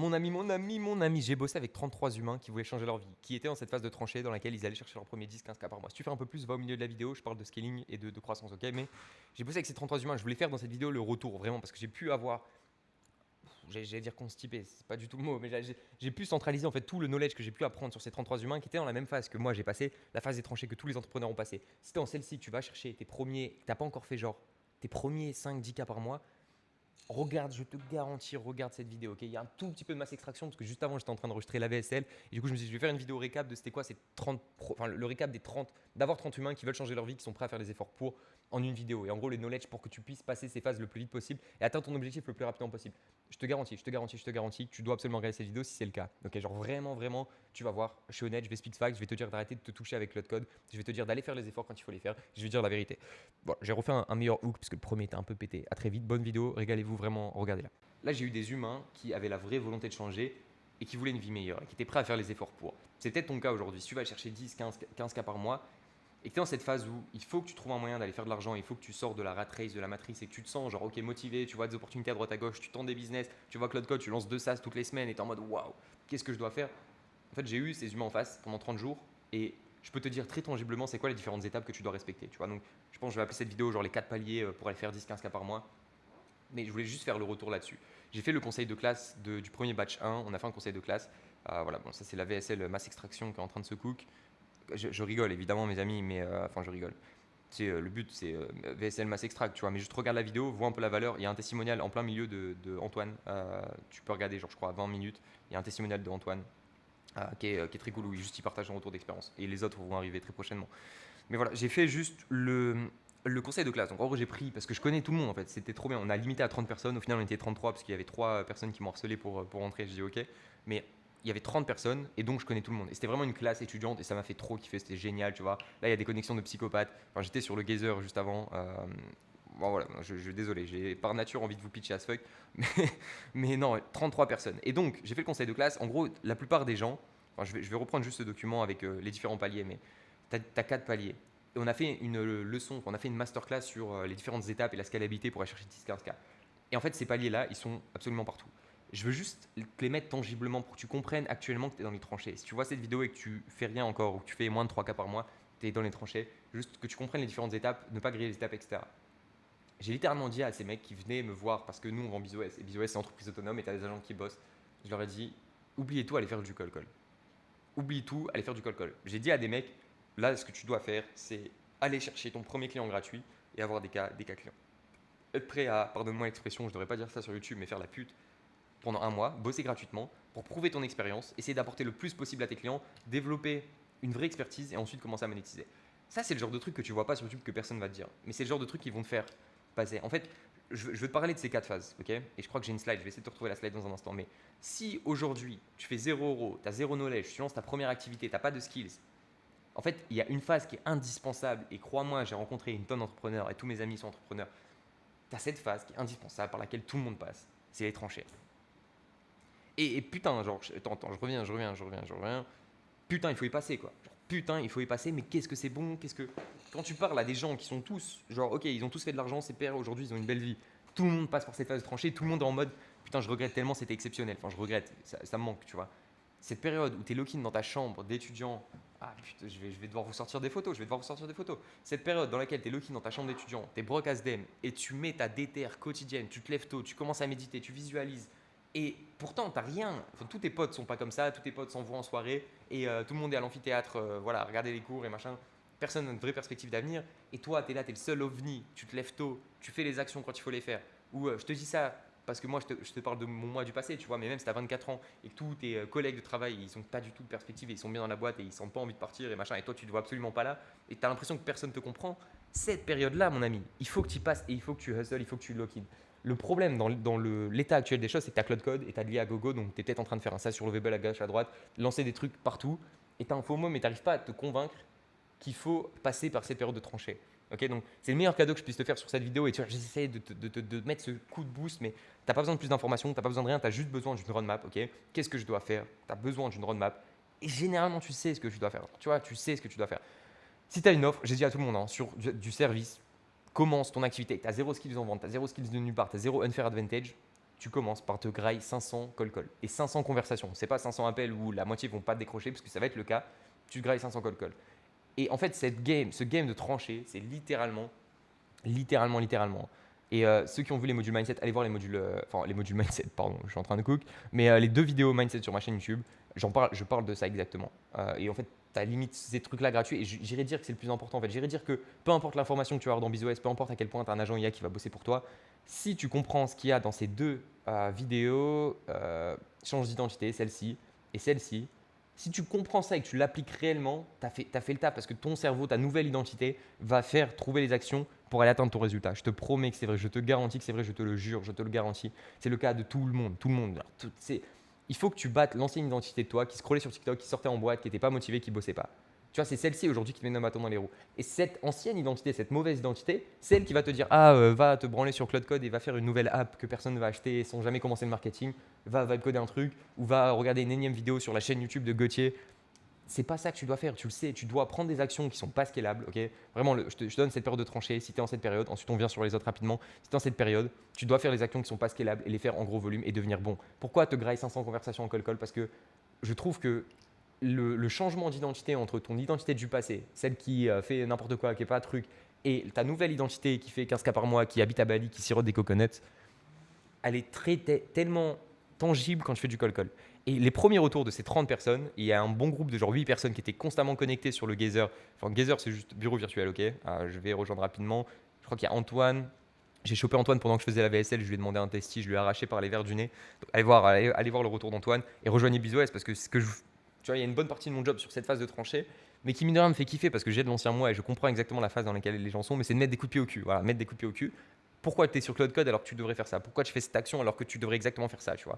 Mon ami, j'ai bossé avec 33 humains qui voulaient changer leur vie, qui étaient dans cette phase de tranchée dans laquelle ils allaient chercher leur premier 10-15K par mois. Si tu fais un peu plus, va au milieu de la vidéo, je parle de scaling et de croissance, ok. Mais j'ai bossé avec ces 33 humains, je voulais faire dans cette vidéo le retour, vraiment, parce que j'ai pu avoir, j'allais dire constipé, c'est pas du tout le mot, mais j'ai pu centraliser en fait tout le knowledge que j'ai pu apprendre sur ces 33 humains qui étaient dans la même phase que moi j'ai passé, la phase des tranchées que tous les entrepreneurs ont passé. Si t'es dans celle-ci, tu vas chercher tes premiers, t'as pas encore fait genre, tes premiers 5-10K par mois, regarde, je te garantis, regarde cette vidéo. Ok, il y a un tout petit peu de masse extraction parce que juste avant, j'étais en train d'enregistrer la VSL. Et du coup, je me suis dit, je vais faire une vidéo récap de c'était quoi ces 30, enfin le récap des 30, d'avoir 30 humains qui veulent changer leur vie, qui sont prêts à faire des efforts pour en une vidéo. Et en gros, le knowledge pour que tu puisses passer ces phases le plus vite possible et atteindre ton objectif le plus rapidement possible. Je te garantis que tu dois absolument regarder cette vidéo si c'est le cas. Ok, genre vraiment, tu vas voir, je suis honnête, je vais speak facts, je vais te dire d'arrêter de te toucher avec l'autre code, je vais te dire d'aller faire les efforts quand il faut les faire, je vais te dire la vérité. Bon, j'ai refait un meilleur hook parce que le premier était un peu pété. À très vite, bonne vidéo, régalez-vous vraiment, regardez-la. Là, j'ai eu des humains qui avaient la vraie volonté de changer et qui voulaient une vie meilleure et qui étaient prêts à faire les efforts pour. C'est peut-être ton cas aujourd'hui. Si tu vas aller chercher 10, 15 cas par mois et que tu es dans cette phase où il faut que tu trouves un moyen d'aller faire de l'argent, il faut que tu sors de la rat race, de la matrice et que tu te sens genre ok motivé, tu vois des opportunités à droite à gauche, tu tends des business, tu vois Cloud Code, tu lances 2 SaaS toutes les semaines et tu es en mode waouh, qu'est-ce que je dois faire. En fait, j'ai eu ces humains en face pendant 30 jours et je peux te dire très tangiblement c'est quoi les différentes étapes que tu dois respecter. Tu vois, donc je pense que je vais appeler cette vidéo genre les 4 paliers pour aller faire 10, 15 cas par mois. Mais je voulais juste faire le retour là-dessus. J'ai fait le conseil de classe du premier batch 1, on a fait un conseil de classe. Voilà, bon, ça c'est la VSL mass extraction qui est en train de se cook. Je rigole évidemment mes amis, mais enfin je rigole. Le but c'est VSL mass extract, tu vois, mais juste regarde la vidéo, vois un peu la valeur. Il y a un testimonial en plein milieu de Antoine. Tu peux regarder, genre je crois à 20 minutes. Il y a un testimonial de Antoine qui est très cool où il partage un retour d'expérience. Et les autres vont arriver très prochainement. Mais voilà, j'ai fait juste le conseil de classe. Donc en gros, j'ai pris, parce que je connais tout le monde en fait, c'était trop bien. On a limité à 30 personnes, au final on était 33 parce qu'il y avait 3 personnes qui m'ont harcelé pour rentrer. Je dis ok, mais il y avait 30 personnes et donc je connais tout le monde. Et c'était vraiment une classe étudiante et ça m'a fait trop kiffer, c'était génial, tu vois. Là, il y a des connexions de psychopathes. Enfin, j'étais sur le geyser juste avant. Bon voilà, désolé, j'ai par nature envie de vous pitcher as fuck, mais non, 33 personnes. Et donc, j'ai fait le conseil de classe. En gros, la plupart des gens, enfin, je vais reprendre juste ce document avec les différents paliers, mais tu as 4 paliers. Et on a fait une leçon, on a fait une masterclass sur les différentes étapes et la scalabilité pour aller chercher 10-15K. Et en fait, ces paliers-là, ils sont absolument partout. Je veux juste te les mettre tangiblement pour que tu comprennes actuellement que tu es dans les tranchées. Si tu vois cette vidéo et que tu fais rien encore ou que tu fais moins de 3K par mois, tu es dans les tranchées, juste que tu comprennes les différentes étapes, ne pas griller les étapes, etc. J'ai littéralement dit à ces mecs qui venaient me voir parce que nous on vend BizOS et BizOS c'est entreprise autonome et tu as des agents qui bossent. Je leur ai dit oubliez tout, allez faire du call-call. Oublie tout, allez faire du call-call. J'ai dit à des mecs là ce que tu dois faire c'est aller chercher ton premier client gratuit et avoir des cas clients. Être prêt à, pardonne-moi l'expression, je ne devrais pas dire ça sur YouTube, mais faire la pute pendant un mois, bosser gratuitement pour prouver ton expérience, essayer d'apporter le plus possible à tes clients, développer une vraie expertise et ensuite commencer à monétiser. Ça, c'est le genre de truc que tu vois pas sur YouTube que personne va te dire. Mais c'est le genre de truc qui vont te faire passer. En fait, je veux te parler de ces 4 phases, ok. Et je crois que j'ai une slide, je vais essayer de te retrouver la slide dans un instant. Mais si aujourd'hui, tu fais 0 €, tu as 0 knowledge, tu lances ta première activité, tu n'as pas de skills, en fait, il y a une phase qui est indispensable. Et crois-moi, j'ai rencontré une tonne d'entrepreneurs et tous mes amis sont entrepreneurs. Tu as cette phase qui est indispensable par laquelle tout le monde passe. C'est les tranchées. Et putain, genre, attends, je reviens. Putain, il faut y passer quoi. Genre, putain, il faut y passer, mais qu'est-ce que c'est bon, qu'est-ce que. Quand tu parles à des gens qui sont tous, genre, ok, ils ont tous fait de l'argent, c'est pères, aujourd'hui, ils ont une belle vie. Tout le monde passe par cette phase de tranchée, tout le monde est en mode, putain, je regrette tellement, c'était exceptionnel. Enfin, je regrette, ça me manque, tu vois. Cette période où tu es lock-in dans ta chambre d'étudiant, ah putain, je vais devoir vous sortir des photos, Cette période dans laquelle tu es lock-in dans ta chambre d'étudiant, tu es broke as dem, et tu mets ta déterre quotidienne, tu te lèves tôt, tu commences à méditer, tu visualises, et pourtant, t'as rien. Enfin, tous tes potes sont pas comme ça, tous tes potes s'envoient en soirée et tout le monde est à l'amphithéâtre, voilà, à regarder les cours et machin. Personne n'a une vraie perspective d'avenir. Et toi, t'es là, t'es le seul ovni. Tu te lèves tôt, tu fais les actions quand il faut les faire. Ou je te dis ça parce que moi, je te parle de mon moi du passé, tu vois. Mais même si t'as 24 ans et que tous tes collègues de travail, ils sont pas du tout de perspective et ils sont bien dans la boîte et ils sentent pas envie de partir et machin. Et toi, tu te vois absolument pas là et t'as l'impression que personne te comprend. Cette période-là, mon ami, il faut que tu y passes et il faut que tu hustle, il faut que tu lock in. Le problème dans l'état actuel des choses, c'est que tu as Cloud Code et tu as lié à Gogo, donc tu es peut-être en train de faire un SaaS sur le Webull à gauche, à droite, lancer des trucs partout, et tu as un FOMO, mais tu n'arrives pas à te convaincre qu'il faut passer par cette période de tranchée. Okay, donc c'est le meilleur cadeau que je puisse te faire sur cette vidéo, et tu vois, j'essaie de mettre ce coup de boost, mais tu n'as pas besoin de plus d'informations, tu n'as pas besoin de rien, tu as juste besoin d'une roadmap. Okay, qu'est-ce que je dois faire? Tu as besoin d'une roadmap, et généralement tu sais ce que tu dois faire. Tu vois, tu sais ce que tu dois faire. Si tu as une offre, j'ai dit à tout le monde, hein, sur du service, commence ton activité. Tu as zéro skills en vente, tu as zéro skills de nulle part, tu as zéro unfair advantage. tu commences par te grailler 500 call et 500 conversations. C'est pas 500 appels où la moitié vont pas te décrocher parce que ça va être le cas. Tu te grailles 500 call. Et en fait, ce game de tranchée, c'est littéralement. Et ceux qui ont vu les modules mindset, allez voir les modules mindset, pardon, je suis en train de cook, mais les 2 vidéos mindset sur ma chaîne YouTube, je parle de ça exactement. Et en fait, tu as limite ces trucs-là gratuits et j'irais dire que c'est le plus important. En fait, j'irais dire que peu importe l'information que tu vas avoir dans BizOS, peu importe à quel point tu as un agent IA qui va bosser pour toi, si tu comprends ce qu'il y a dans ces 2 vidéos, change d'identité, celle-ci et celle-ci, si tu comprends ça et que tu l'appliques réellement, tu as fait le taf parce que ton cerveau, ta nouvelle identité, va faire trouver les actions pour aller atteindre ton résultat. Je te promets que c'est vrai, je te garantis que c'est vrai, je te le jure, je te le garantis. C'est le cas de tout le monde. Il faut que tu battes l'ancienne identité de toi qui scrollait sur TikTok, qui sortait en boîte, qui n'était pas motivé, qui bossait pas. Tu vois, c'est celle-ci aujourd'hui qui te met un bâton dans les roues. Et cette ancienne identité, cette mauvaise identité, c'est elle qui va te dire va te branler sur Cloud Code et va faire une nouvelle app que personne ne va acheter sans jamais commencer le marketing, va coder un truc ou va regarder une énième vidéo sur la chaîne YouTube de Gauthier. C'est pas ça que tu dois faire, tu le sais, tu dois prendre des actions qui sont pas scalables, ok. Vraiment, je te donne cette période de tranchée, si tu es en cette période, ensuite on vient sur les autres rapidement. Si tu es en cette période, tu dois faire les actions qui sont pas scalables et les faire en gros volume et devenir bon. Pourquoi te graille 500 conversations en call? Parce que je trouve que le changement d'identité entre ton identité du passé, celle qui fait n'importe quoi, qui n'est pas un truc, et ta nouvelle identité qui fait 15K par mois, qui habite à Bali, qui sirote des coconuts, elle est tellement tangible quand tu fais du call. Et les premiers retours de ces 30 personnes, il y a un bon groupe de genre 8 personnes qui étaient constamment connectées sur le Geyser. Enfin, Geyser, c'est juste bureau virtuel, ok. Je vais rejoindre rapidement. Je crois qu'il y a Antoine. J'ai chopé Antoine pendant que je faisais la VSL, je lui ai demandé un testi, je lui ai arraché par les verres du nez. Donc, allez voir le retour d'Antoine et rejoignez BizOS parce que tu vois, il y a une bonne partie de mon job sur cette phase de tranchée, mais qui mine de rien me fait kiffer parce que j'ai de l'ancien moi et je comprends exactement la phase dans laquelle les gens sont, mais c'est de mettre des coups de pied au cul. Voilà, mettre des coups de pied au cul. Pourquoi tu es sur Cloud Code alors que tu devrais faire ça? Pourquoi tu fais cette action alors que tu devrais exactement faire ça, tu vois?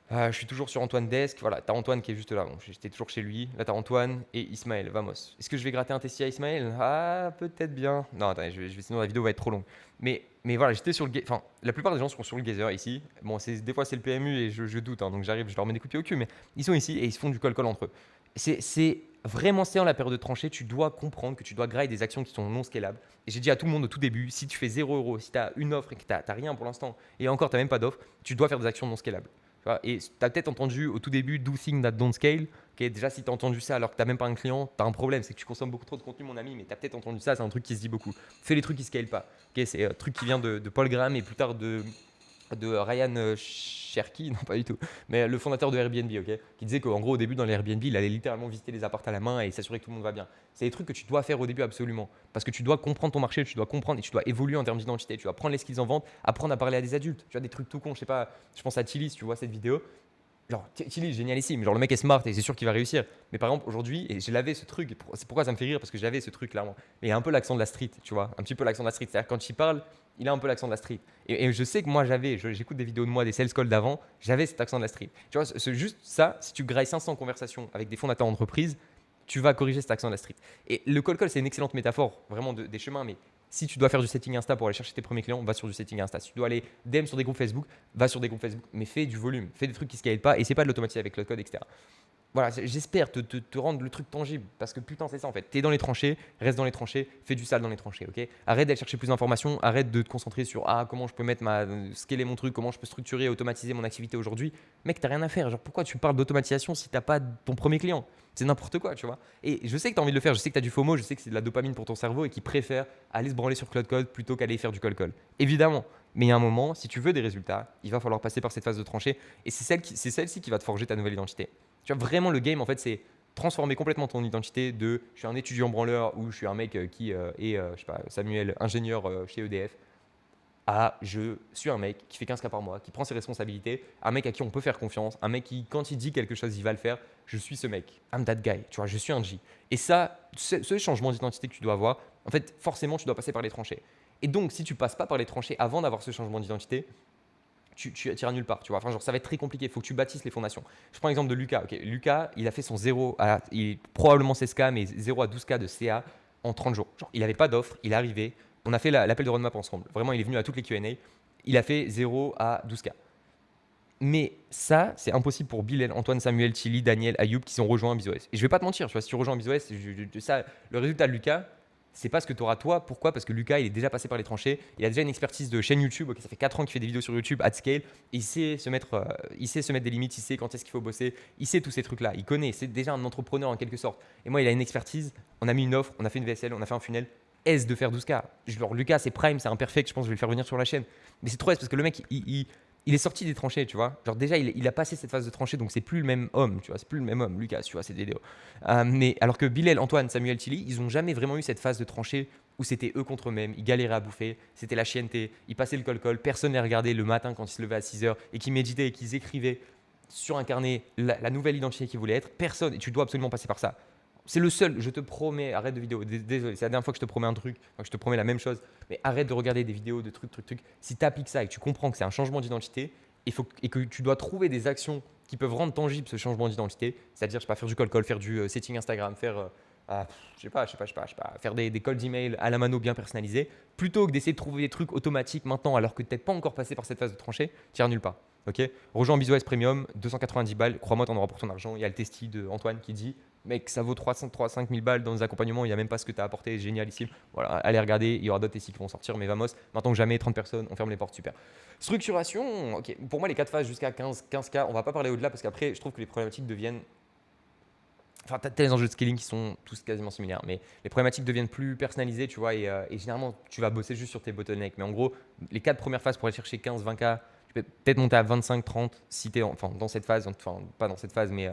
Je suis toujours sur Antoine Desk. Voilà, t'as Antoine qui est juste là. Bon, j'étais toujours chez lui. Là, t'as Antoine et Ismaël. Vamos. Est-ce que je vais gratter un testis à Ismaël? Ah, peut-être bien. Non, attendez, sinon la vidéo va être trop longue. Mais voilà, j'étais sur le. Enfin, la plupart des gens sont sur le geyser ici. Bon, des fois, c'est le PMU et je doute. Donc, j'arrive, je leur mets des coups de pied au cul. Mais ils sont ici et ils se font du col-col entre eux. C'est vraiment ça, en la période de tranchée. Tu dois comprendre que tu dois grailler des actions qui sont non scalables. Et j'ai dit à tout le monde au tout début, si tu fais 0 €, si tu as une offre et que tu n'as rien pour l'instant, et encore, tu n'as même pas d'offre, tu dois faire des actions non scalables. Et tu as peut-être entendu au tout début Do things that don't scale. Okay, déjà, si tu as entendu ça alors que tu n'as même pas un client, tu as un problème. C'est que tu consommes beaucoup trop de contenu, mon ami, mais tu as peut-être entendu ça. C'est un truc qui se dit beaucoup. Fais les trucs qui ne scalent pas. Okay, c'est un truc qui vient de Paul Graham et plus tard de Ryan Cherky, non pas du tout, mais le fondateur de Airbnb, ok, qui disait qu'en gros au début dans les Airbnb, il allait littéralement visiter les apparts à la main et s'assurer que tout le monde va bien. C'est des trucs que tu dois faire au début absolument, parce que tu dois comprendre ton marché, tu dois comprendre et tu dois évoluer en termes d'identité, tu dois prendre les skills en vente, apprendre à parler à des adultes, tu vois des trucs tout cons, je sais pas, je pense à Tilly si tu vois cette vidéo. Genre, Tilly, génialissime. Genre, le mec est smart et c'est sûr qu'il va réussir. Mais par exemple, aujourd'hui, et je l'avais ce truc, c'est pourquoi ça me fait rire, parce que j'avais ce truc clairement. Mais il a un peu l'accent de la street, tu vois, un petit peu l'accent de la street. C'est-à-dire, quand il parle, il a un peu l'accent de la street. Et je sais que moi, j'écoute des vidéos de moi, des sales calls d'avant, j'avais cet accent de la street. Tu vois, c'est juste ça, si tu grailles 500 conversations avec des fondateurs d'entreprise, tu vas corriger cet accent de la street. Et le call, c'est une excellente métaphore, vraiment, des chemins, mais si tu dois faire du setting Insta pour aller chercher tes premiers clients, va sur du setting Insta. Si tu dois aller DM sur des groupes Facebook, va sur des groupes Facebook, mais fais du volume, fais des trucs qui ne scalent pas et c'est pas de l'automatiser avec le code, etc. Voilà, j'espère te rendre le truc tangible parce que putain, c'est ça en fait. T'es dans les tranchées, reste dans les tranchées, fais du sale dans les tranchées, ok. Arrête d'aller chercher plus d'informations, arrête de te concentrer sur comment je peux scaler mon truc, comment je peux structurer et automatiser mon activité aujourd'hui. Mec, t'as rien à faire. Genre, pourquoi tu parles d'automatisation si t'as pas ton premier client? C'est n'importe quoi, tu vois. Et je sais que tu as envie de le faire, je sais que tu as du FOMO, je sais que c'est de la dopamine pour ton cerveau et qu'il préfère aller se branler sur Cloud Code plutôt qu'aller faire du call. Évidemment, mais il y a un moment, si tu veux des résultats, il va falloir passer par cette phase de tranchée et c'est celle-ci qui va te forger ta nouvelle identité. Tu vois, vraiment, le game, en fait, c'est transformer complètement ton identité de je suis un étudiant branleur ou je suis un mec qui est, je sais pas, Samuel, ingénieur chez EDF, à je suis un mec qui fait 15K par mois, qui prend ses responsabilités, un mec à qui on peut faire confiance, un mec qui, quand il dit quelque chose, il va le faire. Je suis ce mec. I'm that guy. Tu vois, je suis un G. Et ça, ce changement d'identité que tu dois avoir, en fait, forcément, tu dois passer par les tranchées. Et donc, si tu passes pas par les tranchées avant d'avoir ce changement d'identité, tu iras nulle part, tu vois. Enfin, genre, ça va être très compliqué. Il faut que tu bâtisses les fondations. Je prends l'exemple de Lucas. Okay. Lucas, il a fait son 0 à, probablement 16K, mais 0 à 12K de CA en 30 jours. Genre, il n'avait pas d'offre, il est arrivé. On a fait l'appel de roadmap ensemble. Vraiment, il est venu à toutes les Q&A. Il a fait 0 à 12K. Mais ça, c'est impossible pour Bilal, Antoine, Samuel, Tilly, Daniel, Ayoub qui sont rejoints à BizOS. Et je vais pas te mentir, tu vois, si tu rejoins BizOS, le résultat de Lucas, c'est pas ce que tu auras toi. Pourquoi? Parce que Lucas, il est déjà passé par les tranchées. Il a déjà une expertise de chaîne YouTube. Ok, ça fait 4 ans qu'il fait des vidéos sur YouTube at scale. Il sait se mettre, des limites. Il sait quand est-ce qu'il faut bosser. Il sait tous ces trucs-là. Il connaît. C'est déjà un entrepreneur en quelque sorte. Et moi, il a une expertise. On a mis une offre, on a fait une VSL, on a fait un funnel. Aise de faire 12K. Genre, Lucas, c'est prime, c'est imperfect. Je pense que je vais le faire venir sur la chaîne. Mais c'est trop aise parce que le mec, il est sorti des tranchées, tu vois. Genre déjà, il a passé cette phase de tranchée, donc c'est plus le même homme, tu vois. C'est plus le même homme, Lucas, tu vois, c'est des vidéos. Mais alors que Bilal, Antoine, Samuel, Tilly, ils ont jamais vraiment eu cette phase de tranchée où c'était eux contre eux-mêmes, ils galéraient à bouffer, c'était la chienneté, ils passaient le col-col, personne ne les regardait le matin quand ils se levaient à 6h et qu'ils méditaient et qu'ils écrivaient sur un carnet la nouvelle identité qu'ils voulaient être. Personne, et tu dois absolument passer par ça. C'est le seul, je te promets, arrête de vidéo. Désolé, c'est la dernière fois que je te promets un truc, que je te promets la même chose, mais arrête de regarder des vidéos de trucs. Si tu appliques ça et que tu comprends que c'est un changement d'identité, et que tu dois trouver des actions qui peuvent rendre tangible ce changement d'identité, c'est-à-dire, je sais pas, faire du call, faire du setting Instagram, faire, faire des calls d'email à la mano bien personnalisés, plutôt que d'essayer de trouver des trucs automatiques maintenant alors que tu n'es pas encore passé par cette phase de tranchée, tu n'iras nulle part. Ok, rejoins BizOS Premium, 290 balles, crois-moi, tu en auras pour ton argent. Il y a le testi de Antoine qui dit mec, ça vaut 5 000 balles dans les accompagnements, il n'y a même pas ce que tu as apporté, génialissime. Voilà, allez regarder, il y aura d'autres testis qui vont sortir, mais vamos, maintenant que jamais, 30 personnes, on ferme les portes, super. Structuration, ok, pour moi, les 4 phases jusqu'à 15K, on va pas parler au-delà parce qu'après, je trouve que les problématiques deviennent. Enfin, tu as les enjeux de scaling qui sont tous quasiment similaires, mais les problématiques deviennent plus personnalisées, tu vois, et généralement, tu vas bosser juste sur tes bottlenecks. Mais en gros, les 4 premières phases pour aller chercher 15-20K, tu peux peut-être monter à 25-30 si tu es dans cette phase, enfin, pas dans cette phase, mais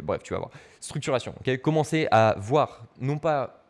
bref, tu vas voir. Structuration, ok, commencer à voir, non pas,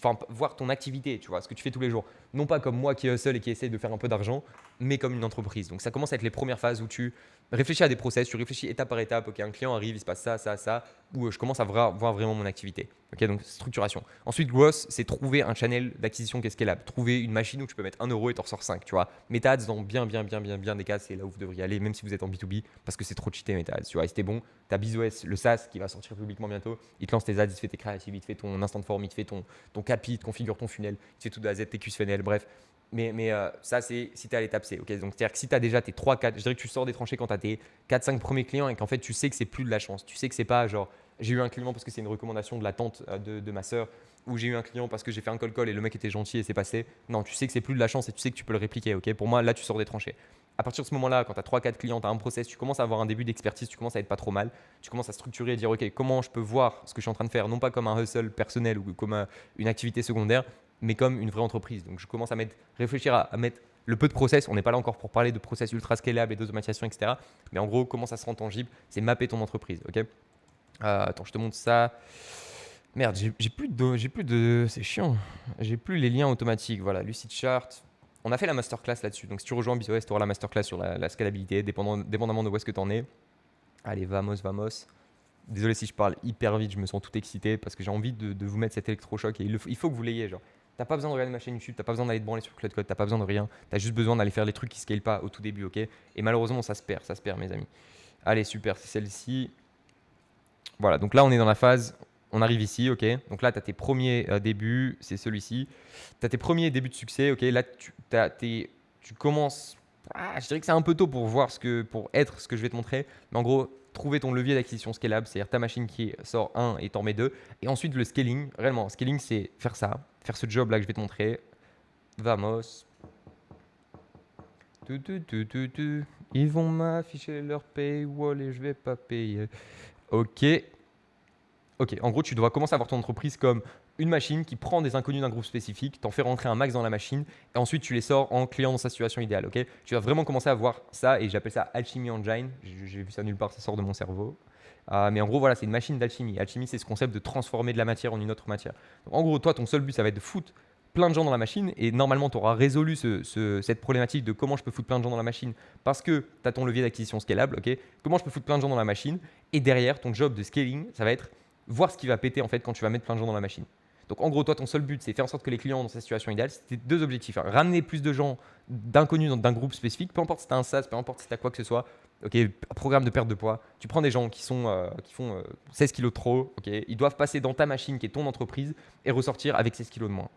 enfin, voir ton activité, tu vois, ce que tu fais tous les jours, non pas comme moi qui est seul et qui essaie de faire un peu d'argent, mais comme une entreprise. Donc ça commence à être les premières phases où tu réfléchis à des process, tu réfléchis étape par étape. Ok, un client arrive, il se passe ça, où je commence à voir vraiment mon activité. Ok, donc structuration. Ensuite, growth, c'est trouver un channel d'acquisition qui est scalable. Trouver une machine où tu peux mettre 1 euro et t'en ressors 5, tu vois. Meta dans bien des cas, c'est là où vous devriez aller, même si vous êtes en B2B, parce que c'est trop cheaté Meta tu vois. Et c'était bon, t'as BizOS, le SaaS qui va sortir publiquement bientôt. Il te lance tes ads, il te fait tes créatives, il te fait ton instant form, il te fait ton capi, il te configure ton funnel, il te fait tout de A à Z, tes funnel, bref. Mais ça, c'est si tu es à l'étape C. Okay, donc, c'est-à-dire que si tu as déjà tes 3-4, je dirais que tu sors des tranchées quand tu as tes 4-5 premiers clients et qu'en fait, tu sais que c'est plus de la chance. Tu sais que c'est pas genre, j'ai eu un client parce que c'est une recommandation de la tante de ma sœur, ou j'ai eu un client parce que j'ai fait un call et le mec était gentil et c'est passé. Non, tu sais que c'est plus de la chance et tu sais que tu peux le répliquer. Okay, pour moi, là, tu sors des tranchées. À partir de ce moment-là, quand tu as 3-4 clients, tu as un process, tu commences à avoir un début d'expertise, tu commences à être pas trop mal, tu commences à structurer et dire ok, comment je peux voir ce que je suis en train de faire, non pas comme un hustle personnel ou comme une activité secondaire, mais comme une vraie entreprise. Donc, je commence à réfléchir à mettre le peu de process. On n'est pas là encore pour parler de process ultra scalable et d'automatisation, etc. Mais en gros, comment ça se rend tangible, c'est mapper ton entreprise. Ok, attends, je te montre ça. Merde, j'ai plus de. C'est chiant. J'ai plus les liens automatiques. Voilà, Lucid Chart. On a fait la masterclass là-dessus. Donc, si tu rejoins BizOS, tu auras la masterclass sur la scalabilité, dépendamment de où est-ce que tu en es. Allez, vamos. Désolé si je parle hyper vite, je me sens tout excité parce que j'ai envie de vous mettre cet électrochoc et il faut que vous l'ayez. Genre, t'as pas besoin de regarder ma chaîne YouTube, t'as pas besoin d'aller te branler sur Cloud Code, t'as pas besoin de rien, t'as juste besoin d'aller faire les trucs qui scalent pas au tout début, ok. Et malheureusement, ça se perd, mes amis. Allez, super, c'est celle-ci. Voilà, donc là, on est dans la phase, on arrive ici, ok. Donc là, tu as tes premiers débuts, c'est celui-ci. Tu as tes premiers débuts de succès, ok. Là, tu commences. Je dirais que c'est un peu tôt pour voir pour être ce que je vais te montrer. Mais en gros, trouver ton levier d'acquisition scalable, c'est-à-dire ta machine qui sort 1 et t'en mets 2. Et ensuite, le scaling, réellement, scaling, c'est faire ça, faire ce job-là que je vais te montrer. Vamos. Ils vont m'afficher leur paywall et je vais pas payer. Ok, en gros, tu dois commencer à voir ton entreprise comme une machine qui prend des inconnus d'un groupe spécifique, t'en fais rentrer un max dans la machine et ensuite tu les sors en client dans sa situation idéale. Ok, tu vas vraiment commencer à voir ça et j'appelle ça Alchemy Engine. J'ai vu ça nulle part, ça sort de mon cerveau. Mais en gros, voilà, c'est une machine d'alchimie. Alchimie, c'est ce concept de transformer de la matière en une autre matière. Donc, en gros, toi, ton seul but, ça va être de foutre plein de gens dans la machine et normalement, tu auras résolu cette problématique de comment je peux foutre plein de gens dans la machine parce que tu as ton levier d'acquisition scalable. Ok, comment je peux foutre plein de gens dans la machine et derrière, ton job de scaling, ça va être voir ce qui va péter en fait quand tu vas mettre plein de gens dans la machine. Donc en gros, toi, ton seul but, c'est faire en sorte que les clients dans sa situation idéale, c'était 2 objectifs. Ramener plus de gens d'inconnus d'un groupe spécifique, peu importe si tu as un SaaS, peu importe si tu as quoi que ce soit. Ok, programme de perte de poids. Tu prends des gens qui font 16 kilos de trop. Ok, ils doivent passer dans ta machine qui est ton entreprise et ressortir avec 16 kilos de moins.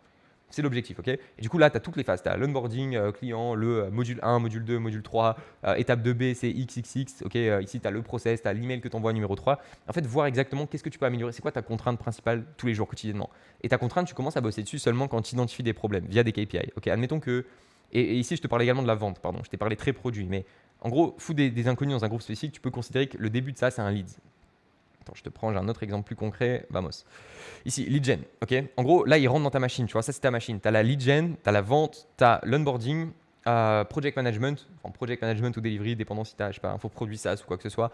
C'est l'objectif, ok? Et du coup, là, tu as toutes les phases. Tu as l'onboarding client, le module 1, module 2, module 3, étape 2B, c'est XXX, ok? Ici, tu as le process, tu as l'email que tu envoies numéro 3. En fait, voir exactement qu'est-ce que tu peux améliorer. C'est quoi ta contrainte principale tous les jours, quotidiennement? Et ta contrainte, tu commences à bosser dessus seulement quand tu identifies des problèmes via des KPI. Ok, admettons que. Et ici, je te parlais également de la vente, pardon. Je t'ai parlé très produit. Mais en gros, fous des inconnus dans un groupe spécifique, tu peux considérer que le début de ça, c'est un lead. Attends, je te prends, j'ai un autre exemple plus concret. Vamos. Ici, lead gen. Ok. En gros, là, il rentre dans ta machine. Tu vois, ça, c'est ta machine. Tu as la lead gen, tu as la vente, tu as l'onboarding, project management, enfin, project management ou delivery, dépendant si tu as, je sais pas, infoproduit SaaS ou quoi que ce soit.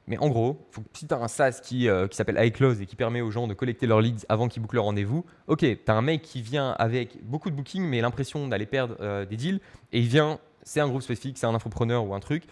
Mais en gros, si tu as un SaaS qui s'appelle iClose et qui permet aux gens de collecter leurs leads avant qu'ils bouclent leur rendez-vous, ok, tu as un mec qui vient avec beaucoup de bookings mais l'impression d'aller perdre des deals et il vient, c'est un groupe spécifique, c'est un infopreneur ou un truc.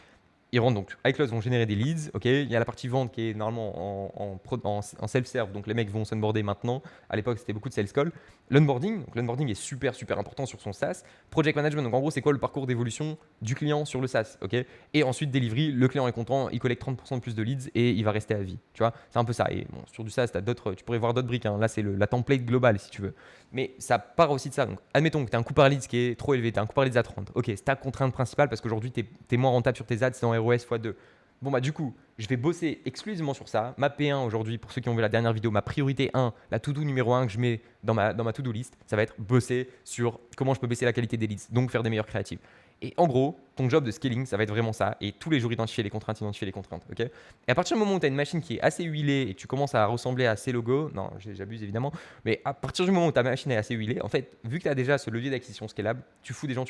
Ils rentrent donc, iClose vont générer des leads, ok. Il y a la partie vente qui est normalement en self-serve, donc les mecs vont s'onboarder maintenant. À l'époque, c'était beaucoup de sales call. L'onboarding est super important sur son SaaS. Project management, donc en gros, c'est quoi le parcours d'évolution du client sur le SaaS, ok. Et ensuite, delivery, le client est content, il collecte 30% de plus de leads et il va rester à vie, tu vois. C'est un peu ça. Et bon, sur du SaaS, tu pourrais voir d'autres briques, hein. Là, c'est la template globale si tu veux. Mais ça part aussi de ça. Donc, admettons que tu as un coût par lead qui est trop élevé, tu as un coût par lead à 30. Ok, c'est ta contrainte principale parce qu'aujourd'hui, tu es moins rentable sur tes ads, c'est en ROS x2. Bon, bah, du coup, je vais bosser exclusivement sur ça. Ma P1 aujourd'hui, pour ceux qui ont vu la dernière vidéo, ma priorité 1, la to-do numéro 1 que je mets dans ma to-do list, ça va être bosser sur comment je peux baisser la qualité des leads, donc faire des meilleures créatives. Et en gros, ton job de scaling, ça va être vraiment ça. Et tous les jours, identifier les contraintes. Ok. Et à partir du moment où tu as une machine qui est assez huilée et que tu commences à ressembler à ces logos, non, j'abuse évidemment, mais à partir du moment où ta machine est assez huilée, en fait, vu que tu as déjà ce levier d'acquisition scalable, tu fous des gens.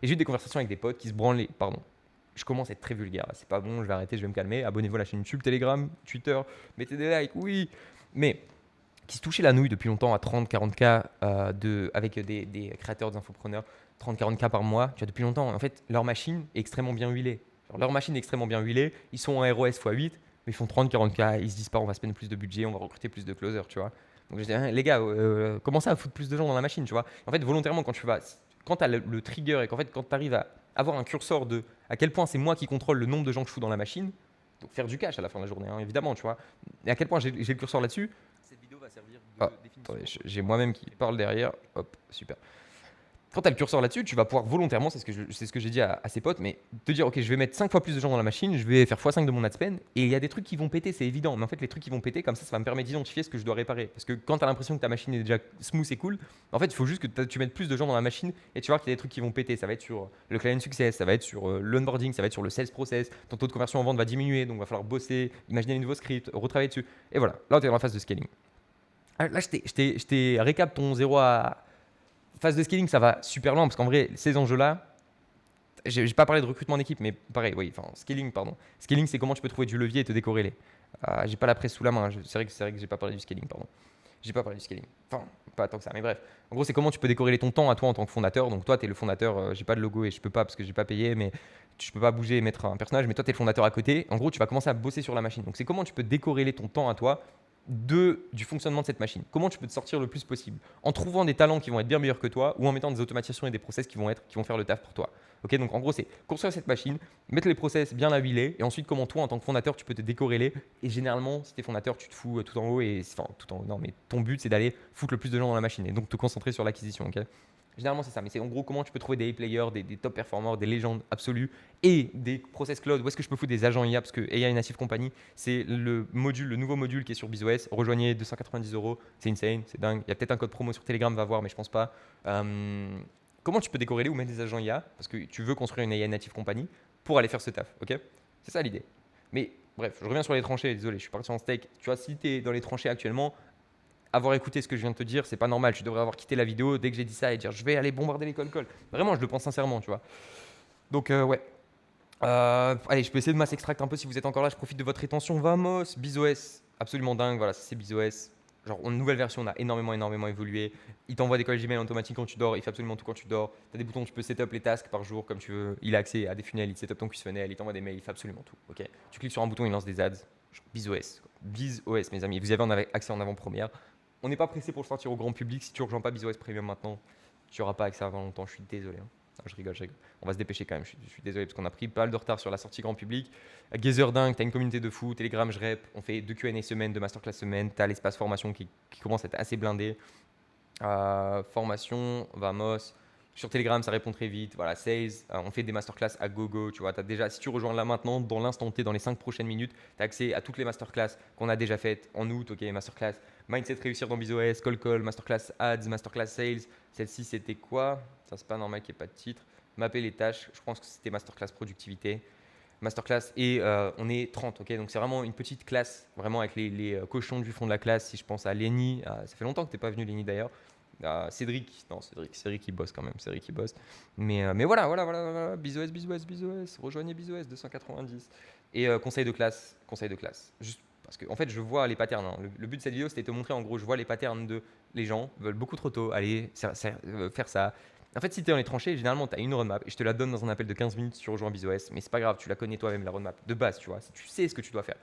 Et j'ai eu des conversations avec des potes qui se branlent pardon. Je commence à être très vulgaire, c'est pas bon, je vais arrêter, je vais me calmer. Abonnez-vous à la chaîne YouTube, Telegram, Twitter, mettez des likes, oui. Mais qui se touchaient la nouille depuis longtemps à 30-40K avec des créateurs, des infopreneurs, 30-40K par mois, tu vois, depuis longtemps. En fait, leur machine est extrêmement bien huilée. Ils sont en ROS x8, mais ils font 30-40K, ils se disent pas on va spend plus de budget, on va recruter plus de closers, tu vois. Donc je dis, hein, les gars, commencez à foutre plus de gens dans la machine, tu vois. En fait, volontairement, quand tu as le trigger et qu'en fait, quand tu arrives à avoir un curseur de à quel point c'est moi qui contrôle le nombre de gens que je fous dans la machine, donc faire du cash à la fin de la journée, hein, évidemment, tu vois. Et à quel point j'ai le curseur là-dessus. Cette vidéo va servir de définition. Attendez, j'ai moi-même qui parle derrière. Hop, super. Quand tu as le curseur là-dessus, tu vas pouvoir volontairement, c'est ce que j'ai dit à ses potes, mais te dire, ok, je vais mettre 5 fois plus de gens dans la machine, je vais faire x5 de mon ad spend, et il y a des trucs qui vont péter, c'est évident. Mais en fait, les trucs qui vont péter, comme ça va me permettre d'identifier ce que je dois réparer. Parce que quand tu as l'impression que ta machine est déjà smooth et cool, en fait, il faut juste que tu mettes plus de gens dans la machine et tu vas voir qu'il y a des trucs qui vont péter. Ça va être sur le client success, ça va être sur l'onboarding, ça va être sur le sales process, ton taux de conversion en vente va diminuer, donc il va falloir bosser, imaginer les nouveaux scripts, retravailler dessus. Et voilà, là, tu es dans la phase de scaling. Là, je t'ai récap ton 0 à phase de scaling, ça va super loin parce qu'en vrai, ces enjeux-là, j'ai pas parlé de recrutement d'équipe, mais pareil, oui, enfin, scaling, pardon. Scaling, c'est comment tu peux trouver du levier et te décorréler. J'ai pas la presse sous la main, c'est vrai que j'ai pas parlé du scaling, pardon. J'ai pas parlé du scaling. Enfin, pas tant que ça, mais bref. En gros, c'est comment tu peux décorréler ton temps à toi en tant que fondateur. Donc, toi, tu es le fondateur, j'ai pas de logo et je peux pas parce que j'ai pas payé, mais je peux pas bouger et mettre un personnage, mais toi, tu es le fondateur à côté. En gros, tu vas commencer à bosser sur la machine. Donc, c'est comment tu peux décorréler ton temps à toi du fonctionnement de cette machine. Comment tu peux te sortir le plus possible en trouvant des talents qui vont être bien meilleurs que toi ou en mettant des automatisations et des process qui vont faire le taf pour toi. Ok, donc en gros, c'est construire cette machine, mettre les process bien la huiler et ensuite comment toi, en tant que fondateur, tu peux te décorréler. Et généralement, si tu es fondateur, tu te fous tout en haut non, mais ton but, c'est d'aller foutre le plus de gens dans la machine et donc te concentrer sur l'acquisition. Ok. Généralement, c'est ça. Mais c'est en gros comment tu peux trouver des players, des top performers, des légendes absolues et des process cloud. Où est-ce que je peux foutre des agents IA? Parce que AI Native Company, c'est le nouveau module qui est sur BizOS. Rejoignez 290 €. C'est insane, c'est dingue. Il y a peut-être un code promo sur Telegram, va voir, mais je pense pas. Comment tu peux décorréler ou mettre des agents IA? Parce que tu veux construire une AI Native Company pour aller faire ce taf. Ok. C'est ça l'idée. Mais bref, je reviens sur les tranchées. Désolé, je suis parti en steak. Tu vois, si tu es dans les tranchées actuellement, avoir écouté ce que je viens de te dire, c'est pas normal. Tu devrais avoir quitté la vidéo dès que j'ai dit ça et dire je vais aller bombarder les call. Vraiment, je le pense sincèrement, tu vois. Donc, ouais. Allez, je peux essayer de mass extract un peu si vous êtes encore là. Je profite de votre rétention. Vamos, BizOS, absolument dingue. Voilà, c'est BizOS. Genre, une nouvelle version, on a énormément évolué. Il t'envoie des calls Gmail automatiques quand tu dors. Il fait absolument tout quand tu dors. Tu as des boutons, tu peux setup les tasks par jour comme tu veux. Il a accès à des funnels, il setup ton quiz funnel, il t'envoie des mails, il fait absolument tout. Ok. Tu cliques sur un bouton, il lance des ads. Genre, BizOS. BizOS, mes amis. Vous y avez accès en avant-première. On n'est pas pressé pour le sortir au grand public. Si tu ne rejoins pas BizOS Premium maintenant, tu n'auras pas accès avant longtemps. Je suis désolé. Hein. Non, je rigole. On va se dépêcher quand même. Je suis désolé parce qu'on a pris pas mal de retard sur la sortie grand public. Gazer dingue, tu as une communauté de fou. Telegram, je rep. On fait 2 Q&A semaine, 2 masterclass semaine. Tu as l'espace formation qui commence à être assez blindé. Formation, vamos. Sur Telegram, ça répond très vite. Voilà, sales, on fait des masterclass à gogo. Tu vois, as déjà, si tu rejoins là maintenant, dans l'instant T, dans les 5 prochaines minutes, tu as accès à toutes les masterclass qu'on a déjà faites en août. Ok, masterclass Mindset réussir dans BizOS, Call, masterclass Ads, masterclass Sales. Celle-ci, c'était quoi? Ça, c'est pas normal qu'il n'y ait pas de titre. Mapper les tâches, je pense que c'était masterclass productivité. Masterclass et on est 30, ok, donc c'est vraiment une petite classe, vraiment avec les cochons du fond de la classe. Si je pense à Lenny, ça fait longtemps que tu n'es pas venu Lenny d'ailleurs. Cédric, non Cédric il bosse quand même, Cédric il bosse. Mais voilà, BizOS, rejoignez BizOS 290. Et conseil de classe, juste parce que en fait je vois les patterns, hein. Le but de cette vidéo c'était de te montrer en gros, je vois les patterns de les gens veulent beaucoup trop tôt aller faire ça. En fait, si tu es dans les tranchées, généralement, tu as une roadmap et je te la donne dans un appel de 15 minutes sur Rejoins BizOS, mais c'est pas grave, tu la connais toi-même, la roadmap de base, tu vois. Si tu sais ce que tu dois faire,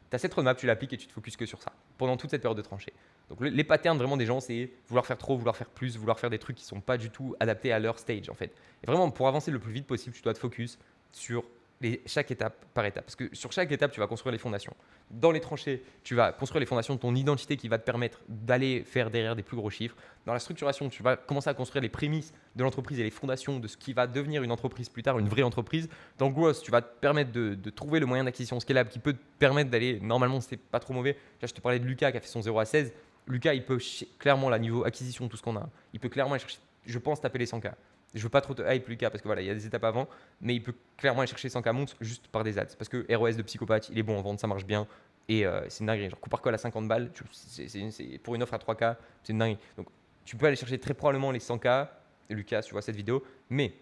tu as cette roadmap, tu l'appliques et tu te focuses que sur ça pendant toute cette période de tranchée. Donc, les patterns vraiment des gens, c'est vouloir faire trop, vouloir faire plus, vouloir faire des trucs qui sont pas du tout adaptés à leur stage en fait. Et vraiment, pour avancer le plus vite possible, tu dois te focus sur chaque étape par étape. Parce que sur chaque étape, tu vas construire les fondations. Dans les tranchées, tu vas construire les fondations de ton identité qui va te permettre d'aller faire derrière des plus gros chiffres. Dans la structuration, tu vas commencer à construire les prémices de l'entreprise et les fondations de ce qui va devenir une entreprise plus tard, une vraie entreprise. Dans le growth, tu vas te permettre de trouver le moyen d'acquisition scalable qui peut te permettre d'aller, normalement, c'est pas trop mauvais. Là, je te parlais de Lucas qui a fait son 0 à 16. Lucas, il peut clairement, là, niveau acquisition, tout ce qu'on a, il peut clairement aller chercher, je pense, taper les 100K. Je veux pas trop te hype Lucas parce que voilà, il y a des étapes avant, mais il peut clairement aller chercher 100K monte juste par des ads. Parce que ROS de psychopathe, il est bon en vente, ça marche bien. Et c'est une dinguerie. Genre, coup par call à 50 balles, pour une offre à 3K, c'est une dinguerie. Donc, tu peux aller chercher très probablement les 100K, Lucas, tu vois cette vidéo, mais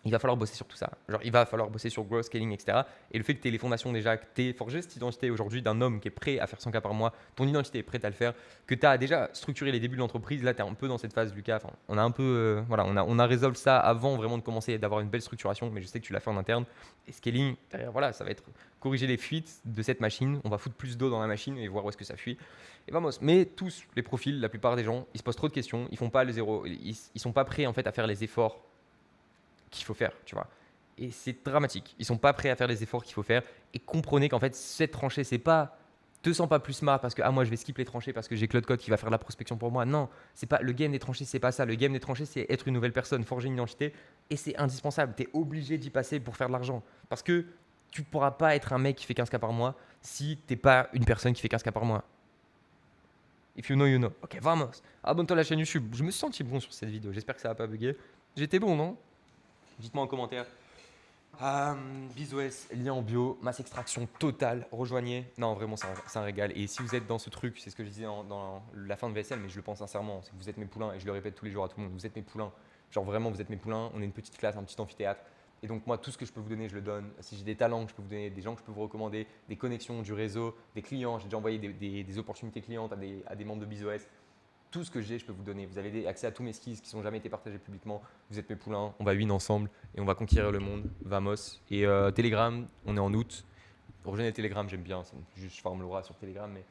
il va falloir bosser sur tout ça. Genre, il va falloir bosser sur growth, scaling, etc. Et le fait que tu aies les fondations déjà, que tu aies forgé cette identité aujourd'hui d'un homme qui est prêt à faire 100K par mois, ton identité est prête à le faire, que tu as déjà structuré les débuts de l'entreprise, là, tu es un peu dans cette phase, Lucas. Enfin, on a un peu, voilà, on a résolu ça avant vraiment de commencer d'avoir une belle structuration, mais je sais que tu l'as fait en interne. Et scaling, derrière, voilà, ça va être corriger les fuites de cette machine. On va foutre plus d'eau dans la machine et voir où est-ce que ça fuit. Et vamos. Mais tous les profils, la plupart des gens, ils se posent trop de questions, ils font pas le zéro, ils sont pas prêts en fait à faire les efforts qu'il faut faire, tu vois. Et c'est dramatique. Ils sont pas prêts à faire les efforts qu'il faut faire. Et comprenez qu'en fait, cette tranchée, c'est pas te sens pas plus smart parce que moi je vais skip les tranchées parce que j'ai Claude Code qui va faire de la prospection pour moi. Non, c'est pas le game des tranchées, c'est pas ça. Le game des tranchées, c'est être une nouvelle personne, forger une identité et c'est indispensable. Tu es obligé d'y passer pour faire de l'argent parce que tu ne pourras pas être un mec qui fait 15K par mois si t'es pas une personne qui fait 15K par mois. If you know, you know. Ok, vamos. Abonne-toi à la chaîne YouTube. Je me suis senti bon sur cette vidéo. J'espère que ça va pas bugger. J'étais bon, non? Dites-moi en commentaire. BizOS, lien en bio, masse extraction totale, rejoignez. Non, vraiment, c'est un régal. Et si vous êtes dans ce truc, c'est ce que je disais dans la fin de VSL, mais je le pense sincèrement, c'est que vous êtes mes poulains, et je le répète tous les jours à tout le monde, vous êtes mes poulains. Genre vraiment, vous êtes mes poulains, on est une petite classe, un petit amphithéâtre. Et donc moi, tout ce que je peux vous donner, je le donne. Si j'ai des talents que je peux vous donner, des gens que je peux vous recommander, des connexions, du réseau, des clients, j'ai déjà envoyé des opportunités clientes à des membres de BizOS. Tout ce que j'ai, je peux vous donner. Vous avez accès à tous mes skills qui n'ont jamais été partagés publiquement. Vous êtes mes poulains, on va win ensemble et on va conquérir le monde. Vamos. Et Telegram, on est en août. Rejoignez Telegram, j'aime bien. Juste, je forme Laura sur Telegram, mais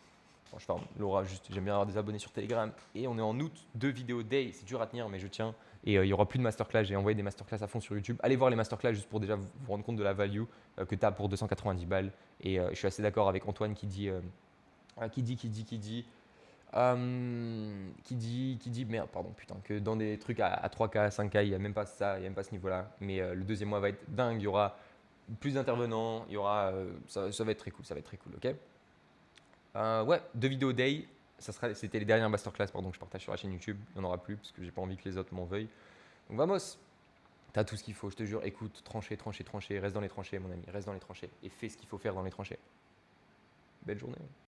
enfin, je forme Laura, juste, j'aime bien avoir des abonnés sur Telegram. Et on est en août, 2 vidéos day. C'est dur à tenir, mais je tiens. Et il n'y aura plus de masterclass. J'ai envoyé des masterclass à fond sur YouTube. Allez voir les masterclass juste pour déjà vous rendre compte de la value que tu as pour 290 balles. Et je suis assez d'accord avec Antoine qui dit. Merde, pardon, putain, que dans des trucs à 3K, 5K, il n'y a même pas ça, il n'y a même pas ce niveau-là. Mais le deuxième mois va être dingue, il y aura plus d'intervenants, il y aura, ça va être très cool, ça va être très cool, ok. Ouais, 2 vidéos day, c'était les dernières masterclass pardon, que je partage sur la chaîne YouTube, il n'y en aura plus parce que j'ai pas envie que les autres m'en veuillent. Donc vamos, t'as tout ce qu'il faut, je te jure, écoute, trancher, reste dans les tranchées mon ami, reste dans les tranchées et fais ce qu'il faut faire dans les tranchées. Belle journée.